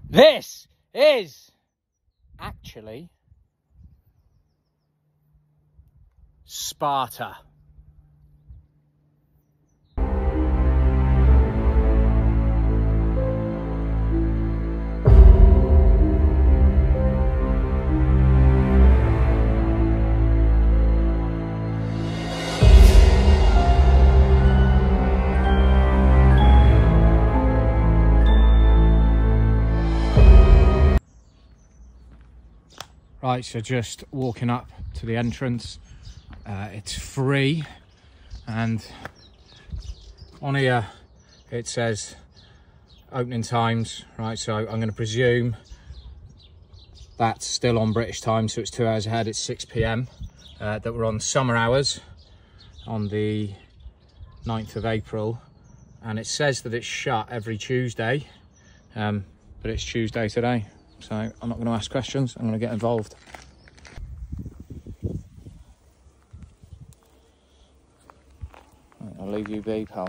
This is actually Sparta. Right, so just walking up to the entrance. It's free, and on here it says opening times, right? So I'm going to presume that's still on British time, so it's 2 hours ahead. It's 6 p.m. That we're on summer hours on the 9th of April, and it says that it's shut every Tuesday, but it's Tuesday today. So I'm not going to ask questions, I'm going to get involved. I'll leave you be, pal.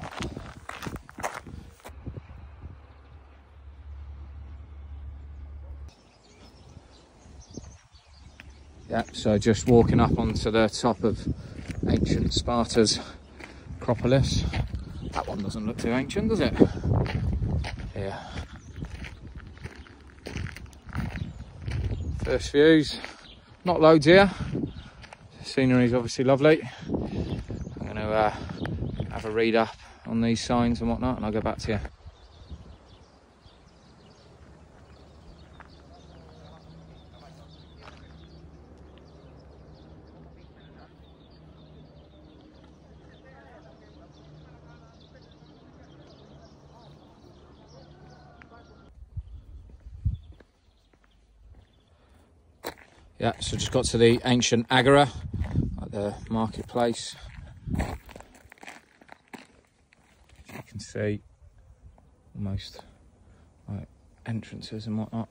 Yeah, so just walking up onto the top of ancient Sparta's Acropolis. That one doesn't look too ancient, does it? Yeah. First views, not loads here. Scenery is obviously lovely. I'm going to have a read up on these signs and whatnot, and I'll go back to you. Yeah, so just got to the ancient agora, like the marketplace. As you can see, almost like entrances and whatnot.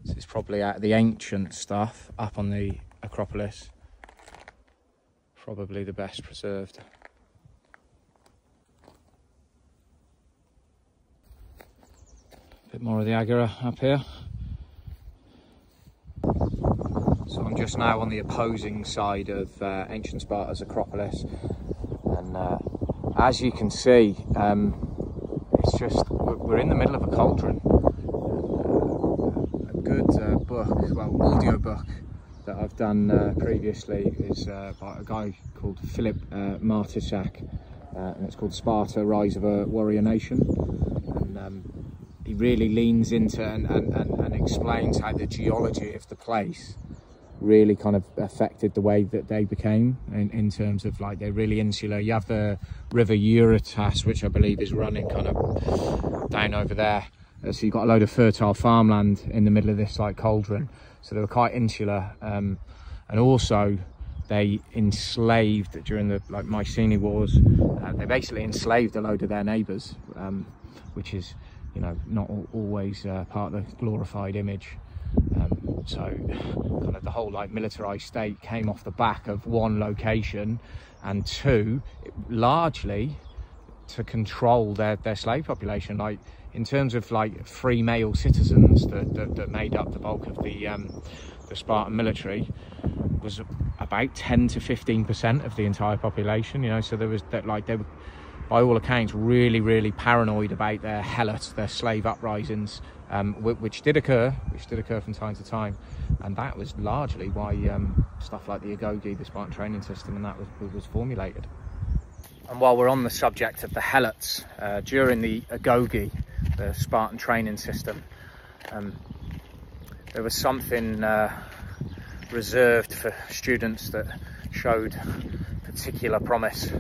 This is probably out of the ancient stuff up on the Acropolis. Probably the best preserved. A bit more of the agora up here. So I'm just now on the opposing side of ancient Sparta's Acropolis, and as you can see, it's just, we're in the middle of a cauldron. A good audio book that I've done previously is by a guy called Philip Martysak, and it's called Sparta, Rise of a Warrior Nation. And he really leans into and explains how the geology of the place really kind of affected the way that they became in terms of, like, they're really insular. You have the river Eurotas, which I believe is running kind of down over there. So you've got a load of fertile farmland in the middle of this like cauldron. So they were quite insular. And also they enslaved during the Mycenae Wars. They basically enslaved a load of their neighbours, which is, you know, not always part of the glorified image. So kind of the whole militarized state came off the back of one location, and two, largely to control their slave population. Like, in terms of free male citizens that made up the bulk of the Spartan military, was about 10 to 15% of the entire population. You know, so there was that, they were, by all accounts, really paranoid about their helots, their slave uprisings, which did occur from time to time, and that was largely why stuff like the Agoge, the Spartan training system, and that was formulated. And while we're on the subject of the helots, during the Agoge, the Spartan training system, there was something reserved for students that showed particular promise.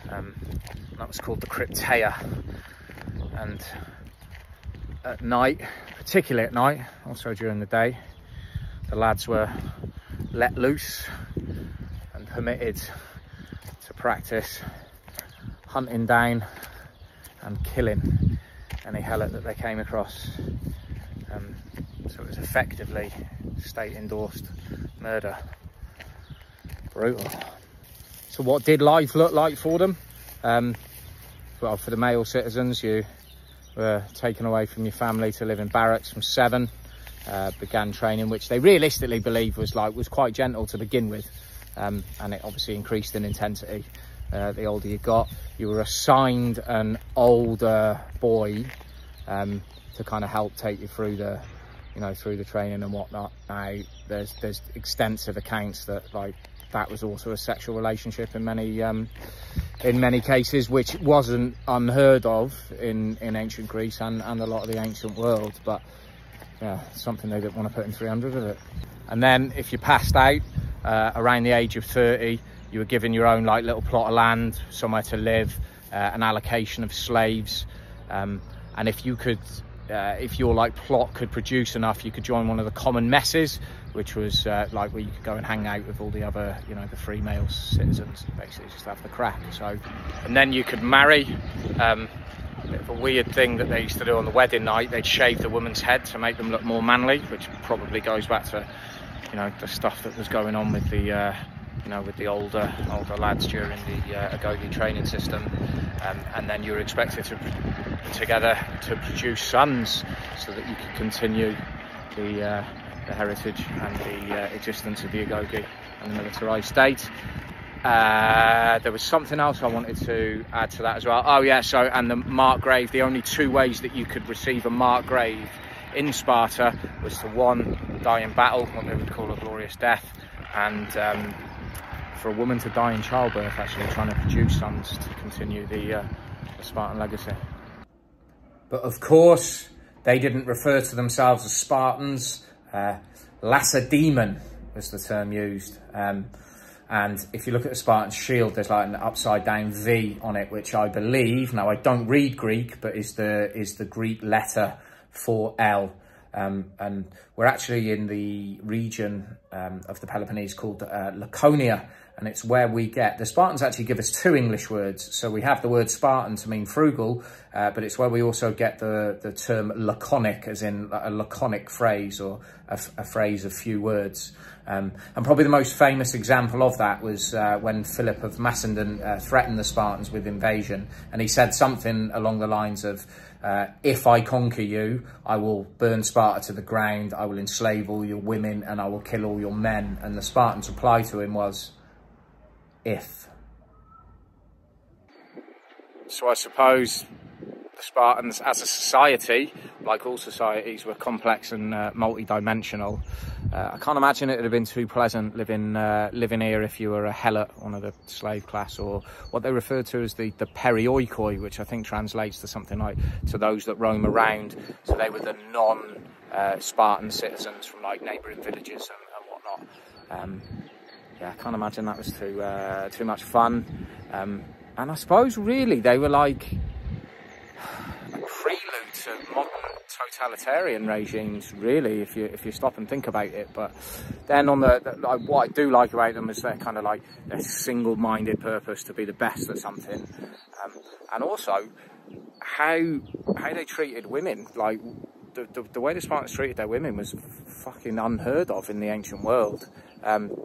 That was called the Crypteia, and at night, particularly at night, also during the day, the lads were let loose and permitted to practice hunting down and killing any helot that they came across. So it was effectively state-endorsed murder. Brutal. So what did life look like for them? Well, for the male citizens, you were taken away from your family to live in barracks from 7. Began training, which they realistically believe was quite gentle to begin with, and it obviously increased in intensity the older you got. You were assigned an older boy to kind of help take you through the through the training and whatnot. Now there's extensive accounts that that was also a sexual relationship in many cases, which wasn't unheard of in ancient Greece and a lot of the ancient world, but yeah, something they didn't want to put in 300 of it. And then if you passed out around the age of 30, you were given your own little plot of land, somewhere to live, an allocation of slaves, and if you could if your plot could produce enough, you could join one of the common messes, which was where you could go and hang out with all the other the free male citizens, basically just have the crack. So, and then you could marry. Bit of a weird thing that they used to do on the wedding night, they'd shave the woman's head to make them look more manly, which probably goes back to the stuff that was going on with the with the older lads during the Agoge training system, and then you were expected to together to produce sons so that you could continue the heritage and the existence of the Agoge and the militarized state. There was something else I wanted to add to that as well. Oh yeah, so, and the marked grave, the only 2 ways that you could receive a marked grave in Sparta was to, 1, die in battle, what they would call a glorious death, and for a woman to die in childbirth, actually trying to produce sons to continue the Spartan legacy. But of course, they didn't refer to themselves as Spartans. Lacedaemon was the term used. And if you look at the Spartan shield, there's an upside down V on it, which I believe, now I don't read Greek, but is the Greek letter for L. And we're actually in the region of the Peloponnese called Laconia, and it's where we get, the Spartans actually give us 2 English words. So we have the word Spartan to mean frugal, but it's where we also get the term laconic, as in a laconic phrase, or a phrase of few words. And probably the most famous example of that was when Philip of Macedon threatened the Spartans with invasion, and he said something along the lines of, if I conquer you, I will burn Sparta to the ground, I will enslave all your women, and I will kill all your men. And the Spartans' reply to him was, if. So I suppose the Spartans as a society, like all societies, were complex and multi-dimensional. I can't imagine it would have been too pleasant living here if you were a helot, one of the slave class, or what they refer to as the perioikoi, which I think translates to something like to those that roam around. So they were the non-Spartan citizens from neighbouring villages and whatnot. Yeah, I can't imagine that was too much fun. And I suppose really they were like a prelude to modern totalitarian regimes, really, if you stop and think about it. But then on what I do like about them is their kind of their single-minded purpose to be the best at something, and also how they treated women. The way the Spartans treated their women was fucking unheard of in the ancient world.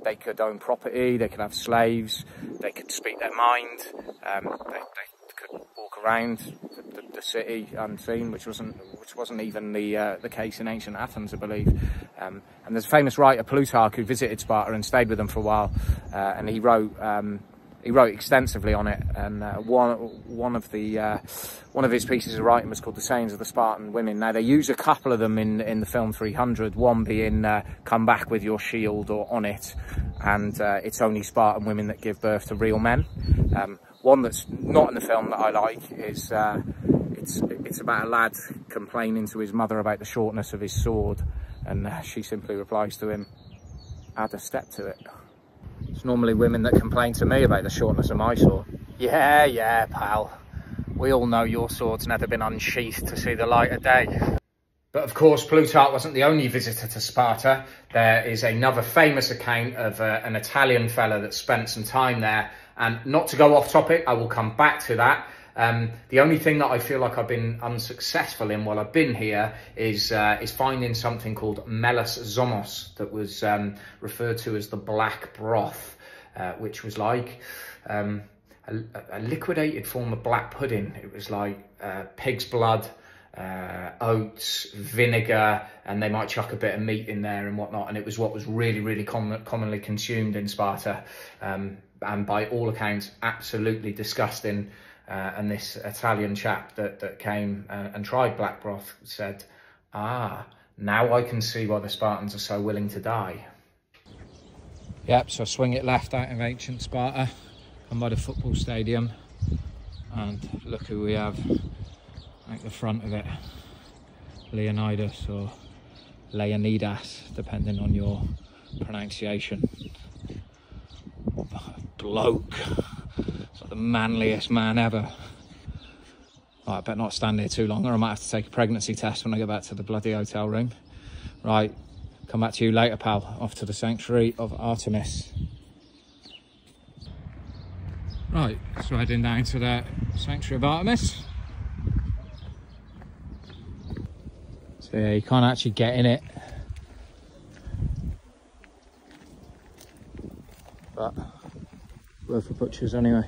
They could own property, they could have slaves, they could speak their mind, they could walk around the city unseen, which wasn't even the case in ancient Athens, I believe. And there's a famous writer, Plutarch, who visited Sparta and stayed with them for a while, and he wrote extensively on it. And one of his pieces of writing was called "The Sayings of the Spartan Women." Now they use a couple of them in the film 300. One being "Come back with your shield" or "On it," and it's only Spartan women that give birth to real men. One that's not in the film that I like is it's about a lad complaining to his mother about the shortness of his sword, and she simply replies to him, "Add a step to it." It's normally women that complain to me about the shortness of my sword. Yeah, pal. We all know your sword's never been unsheathed to see the light of day. But of course, Plutarch wasn't the only visitor to Sparta. There is another famous account of an Italian fella that spent some time there. And not to go off topic, I will come back to that. The only thing that I feel like I've been unsuccessful in while I've been here is finding something called melas zomos, that was referred to as the black broth, which was like a liquidated form of black pudding. It was like pig's blood oats, vinegar, and they might chuck a bit of meat in there and whatnot. And it was what was really commonly consumed in Sparta, and by all accounts absolutely disgusting. And this Italian chap that came and tried black broth said, "Ah, now I can see why the Spartans are so willing to die." Yep, so swing it left out of ancient Sparta, come by the football stadium, and look who we have at the front of it. Leonidas, or Leonidas, depending on your pronunciation. Bloke. It's like the manliest man ever. Right, I better not stand here too long, or I might have to take a pregnancy test when I go back to the bloody hotel room. Right, come back to you later, pal. Off to the sanctuary of Artemis. Right, so heading down to the sanctuary of Artemis. So yeah, you can't actually get in it, but worth the butchers anyway.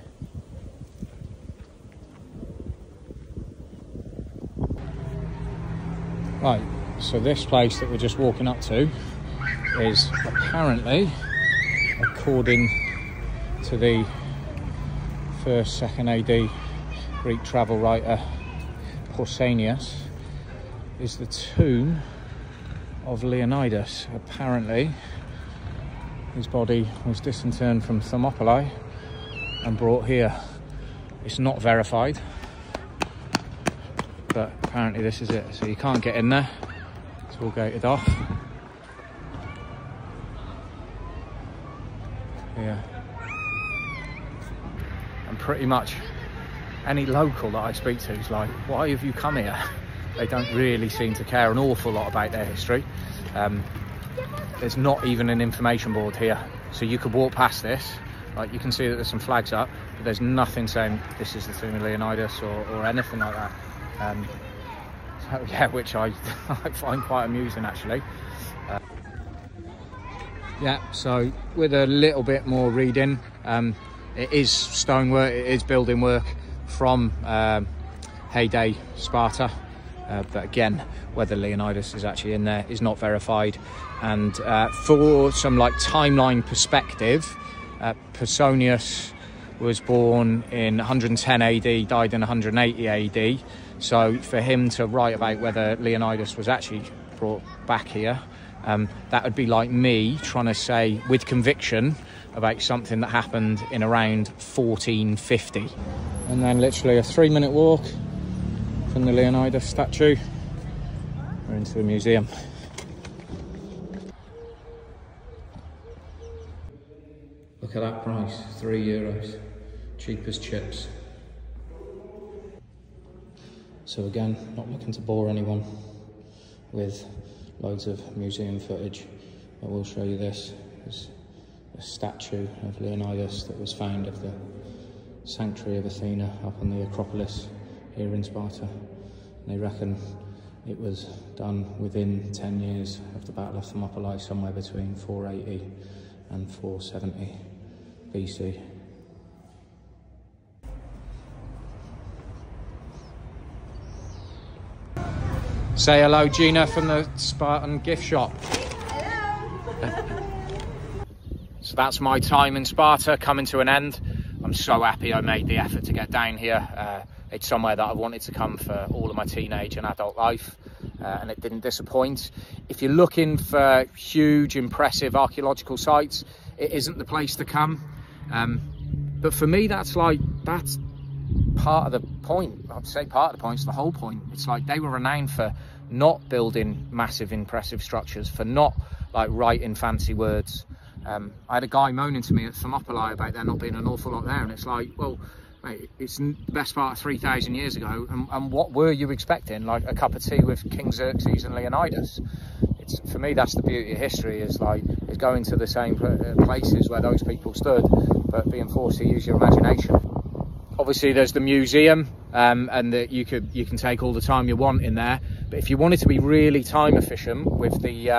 Right, so this place that we're just walking up to is apparently, according to the 1st, 2nd AD Greek travel writer Pausanias, is the tomb of Leonidas. Apparently his body was disinterred from Thermopylae and brought here. It's not verified, but apparently this is it. So you can't get in there, it's all gated off. Yeah, and pretty much any local that I speak to is like, why have you come here? They don't really seem to care an awful lot about their history. There's not even an information board here, so you could walk past this, like you can see that there's some flags up, but there's nothing saying this is the tomb of Leonidas or anything like that. So yeah, which I find quite amusing actually. Yeah, so with a little bit more reading, it is stonework, it is building work from heyday Sparta. But again, whether Leonidas is actually in there is not verified. And for some like timeline perspective, Pausanias was born in 110 AD, died in 180 AD. So for him to write about whether Leonidas was actually brought back here, that would be like me trying to say with conviction about something that happened in around 1450. And then literally a 3-minute walk from the Leonidas statue, we're into the museum. Look at that price, €3, cheap as chips. So again, not looking to bore anyone with loads of museum footage, I will show you this. There's a statue of Leonidas that was found of the sanctuary of Athena up on the Acropolis here in Sparta. And they reckon it was done within 10 years of the Battle of Thermopylae, somewhere between 480 and 470 BC. Say hello, Gina, from the Spartan gift shop. Hello. So that's my time in Sparta coming to an end. I'm so happy I made the effort to get down here. It's somewhere that I wanted to come for all of my teenage and adult life, and it didn't disappoint. If you're looking for huge, impressive archaeological sites, it isn't the place to come. But for me, that's part of the point. I'd say part of the point, it's the whole point. It's like they were renowned for not building massive, impressive structures, for not like writing fancy words. I had a guy moaning to me at Thermopylae about there not being an awful lot there, and it's like, well, mate, it's the best part of 3,000 years ago, and what were you expecting? Like a cup of tea with King Xerxes and Leonidas? For me, that's the beauty of history, is going to the same places where those people stood, but being forced to use your imagination. Obviously, there's the museum, and that you can take all the time you want in there. But if you wanted to be really time efficient with the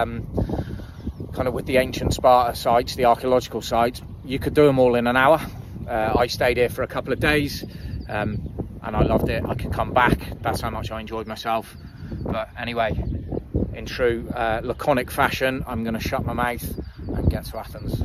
with the ancient Sparta sites, the archaeological sites, you could do them all in an hour. I stayed here for a couple of days. and I loved it. I could come back. That's how much I enjoyed myself. But anyway, in true laconic fashion, I'm going to shut my mouth and get to Athens.